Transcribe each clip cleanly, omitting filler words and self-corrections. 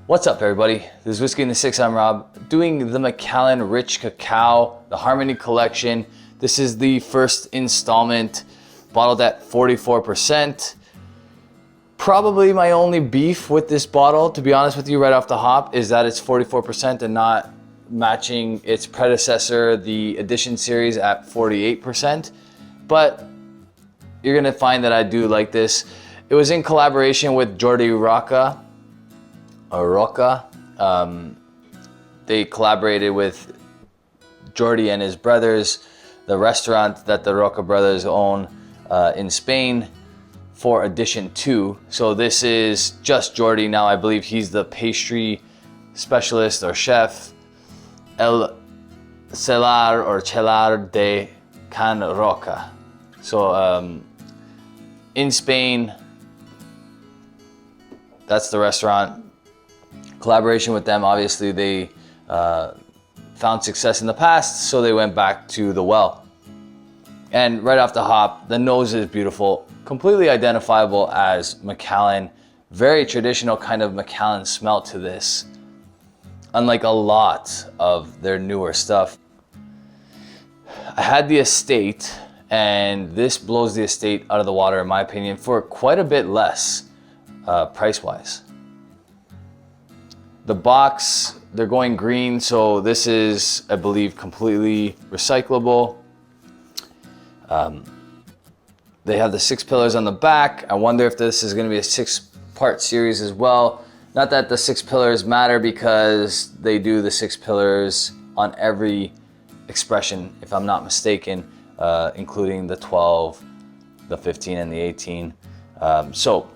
What's up, everybody? This is Whiskey in the Six. I'm Rob, doing the Macallan Rich Cacao, the Harmony Collection. This is the first installment, bottled at 44%. Probably my only beef with this bottle, to be honest with you, right off the hop, is that it's 44% and not matching its predecessor, the Edition series, at 48%. But you're gonna find that I do like this. It was in collaboration with Jordi Rocca. They collaborated with Jordi and his brothers, the restaurant that the Roca brothers own in Spain, for Edition 2. So this is just Jordi now. I believe he's the pastry specialist or chef. El Celar or Chelar de Can Roca. So in Spain, that's the restaurant. Collaboration with them, obviously they found success in the past, so they went back to the well. And right off the hop, the nose is beautiful, completely identifiable as Macallan. Very traditional kind of Macallan smell to this, unlike a lot of their newer stuff. I had the Estate, and this blows the Estate out of the water in my opinion for quite a bit less price-wise. The box, they're going green, so this is, I believe, completely recyclable. They have the 6 pillars on the back. I wonder if this is going to be a 6-part series as well. Not that the 6 pillars matter, because they do the 6 pillars on every expression, if I'm not mistaken, including the 12, the 15, and the 18. So,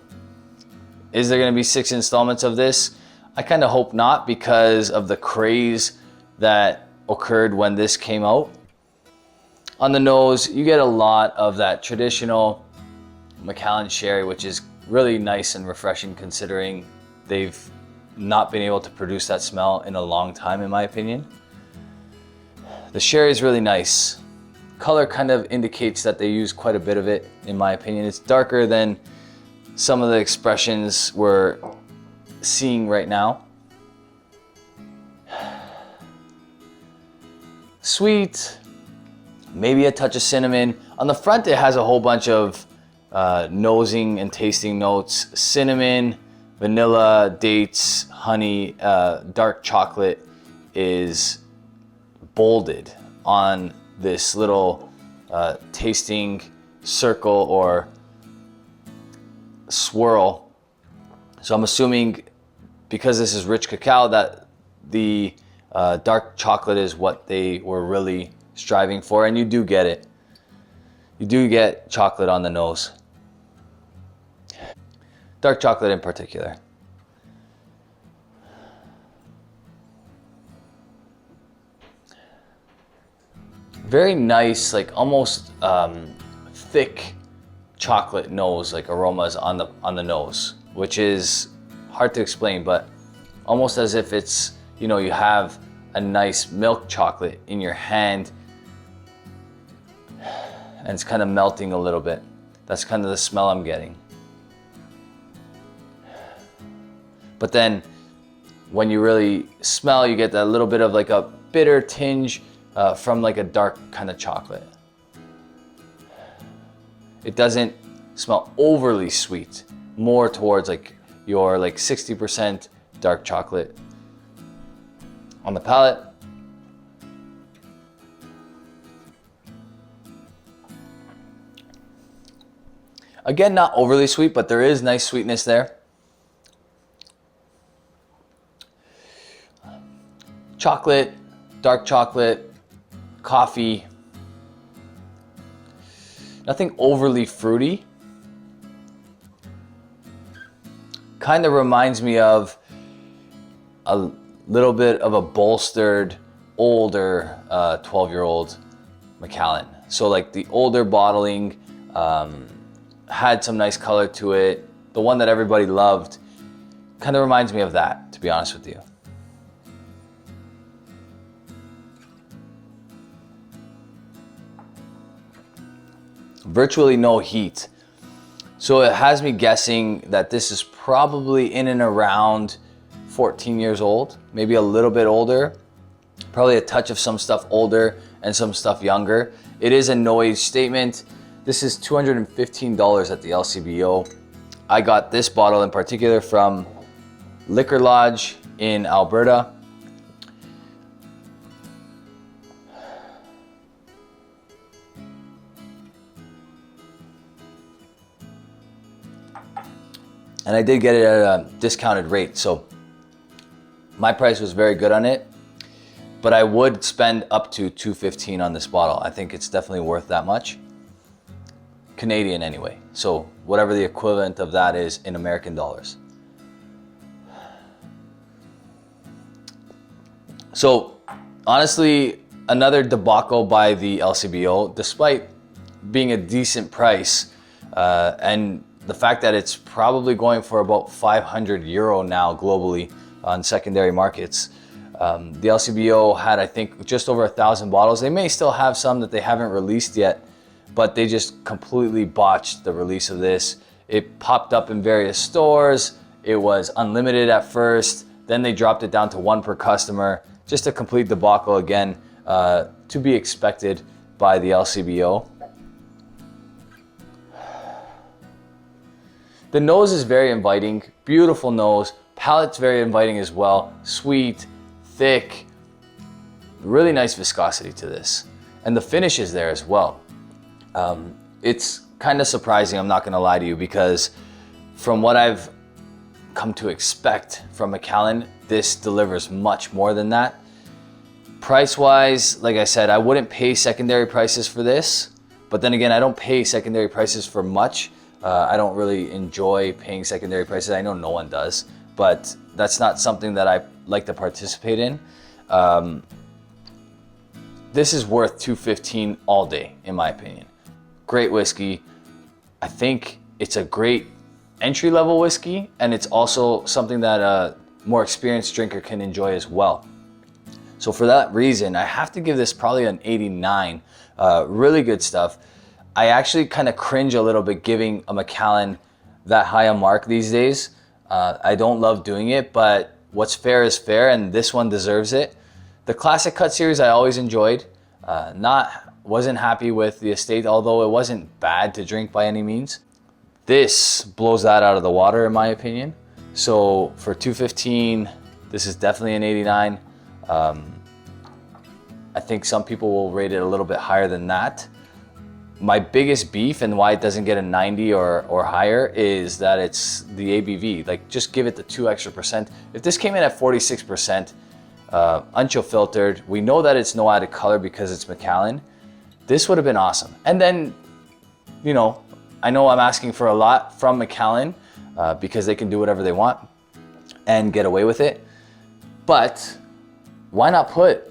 is there going to be 6 installments of this? I kind of hope not, because of the craze that occurred when this came out. On the nose, you get a lot of that traditional Macallan sherry, which is really nice and refreshing considering they've not been able to produce that smell in a long time, in my opinion. The sherry is really nice. Color kind of indicates that they use quite a bit of it, in my opinion. It's darker than some of the expressions we're seeing right now. Sweet, maybe a touch of cinnamon. On the front, it has a whole bunch of nosing and tasting notes. Cinnamon, vanilla, dates, honey, dark chocolate is bolded on this little tasting circle or swirl. So I'm assuming, because this is rich cacao, that the dark chocolate is what they were really striving for, and you do get it. You do get chocolate on the nose. Dark chocolate in particular. Very nice, like almost thick chocolate nose, like aromas on the nose, which is hard to explain, but almost as if it's, you know, you have a nice milk chocolate in your hand and it's kind of melting a little bit. That's kind of the smell I'm getting. But then when you really smell, you get that little bit of like a bitter tinge from like a dark kind of chocolate. It doesn't smell overly sweet, more towards like your like 60% dark chocolate. On the palate, again, not overly sweet, but there is nice sweetness there. Chocolate, dark chocolate, coffee. Nothing overly fruity. Kind of reminds me of a little bit of a bolstered, older 12-year-old Macallan. So like the older bottling had some nice color to it. The one that everybody loved kind of reminds me of that, to be honest with you. Virtually no heat. So it has me guessing that this is probably in and around 14 years old, maybe a little bit older, probably a touch of some stuff older and some stuff younger. It is a no age statement. This is $215 at the LCBO. I got this bottle in particular from Liquor Lodge in Alberta. And I did get it at a discounted rate, so my price was very good on it, but I would spend up to $215 on this bottle. I think it's definitely worth that much. Canadian anyway, so whatever the equivalent of that is in American dollars. So honestly, another debacle by the LCBO, despite being a decent price, and the fact that it's probably going for about 500 euro now globally on secondary markets. The LCBO had, I think, just over 1,000 bottles. They may still have some that they haven't released yet, but they just completely botched the release of this. It popped up in various stores. It was unlimited at first. Then they dropped it down to one per customer. Just a complete debacle again, to be expected by the LCBO. The nose is very inviting, beautiful nose. Palate's very inviting as well. Sweet, thick, really nice viscosity to this. And the finish is there as well. It's kind of surprising, I'm not gonna lie to you, because from what I've come to expect from Macallan, this delivers much more than that. Price-wise, like I said, I wouldn't pay secondary prices for this, but then again, I don't pay secondary prices for much. I don't really enjoy paying secondary prices. I know no one does, but that's not something that I like to participate in. This is worth $215 all day, in my opinion. Great whiskey. I think it's a great entry-level whiskey, and it's also something that a more experienced drinker can enjoy as well. So for that reason, I have to give this probably an 89. Really good stuff. I actually kind of cringe a little bit giving a Macallan that high a mark these days. I don't love doing it, but what's fair is fair, and this one deserves it. The Classic Cut series I always enjoyed. Wasn't happy with the Estate, although it wasn't bad to drink by any means. This blows that out of the water in my opinion. So for $215, this is definitely an 89. I think some people will rate it a little bit higher than that. My biggest beef and why it doesn't get a 90 or higher is that it's the ABV. Like, just give it the 2 extra percent. If this came in at 46%, unchill filtered, we know that it's no added color because it's Macallan, this would have been awesome. And then, you know I'm asking for a lot from Macallan because they can do whatever they want and get away with it. But why not put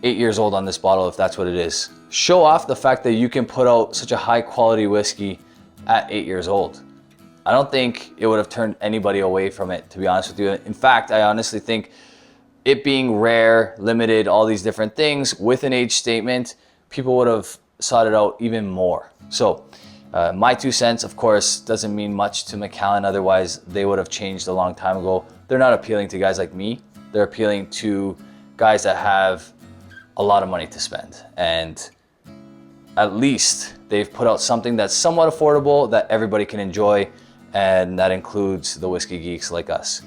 8 years old on this bottle if that's what it is? Show off the fact that you can put out such a high quality whiskey at 8 years old. I don't think it would have turned anybody away from it, to be honest with you. In fact, I honestly think it being rare, limited, all these different things with an age statement, people would have sought it out even more. So my 2 cents, of course, doesn't mean much to Macallan. Otherwise, they would have changed a long time ago. They're not appealing to guys like me. They're appealing to guys that have a lot of money to spend. And at least they've put out something that's somewhat affordable that everybody can enjoy, and that includes the whiskey geeks like us.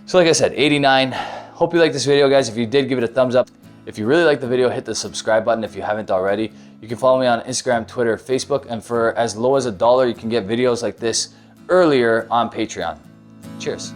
So like I said, 89. Hope you liked this video, guys. If you did, give it a thumbs up. If you really liked the video, hit the subscribe button if you haven't already. You can follow me on Instagram, Twitter, Facebook, and for as low as $1, you can get videos like this earlier on Patreon. Cheers.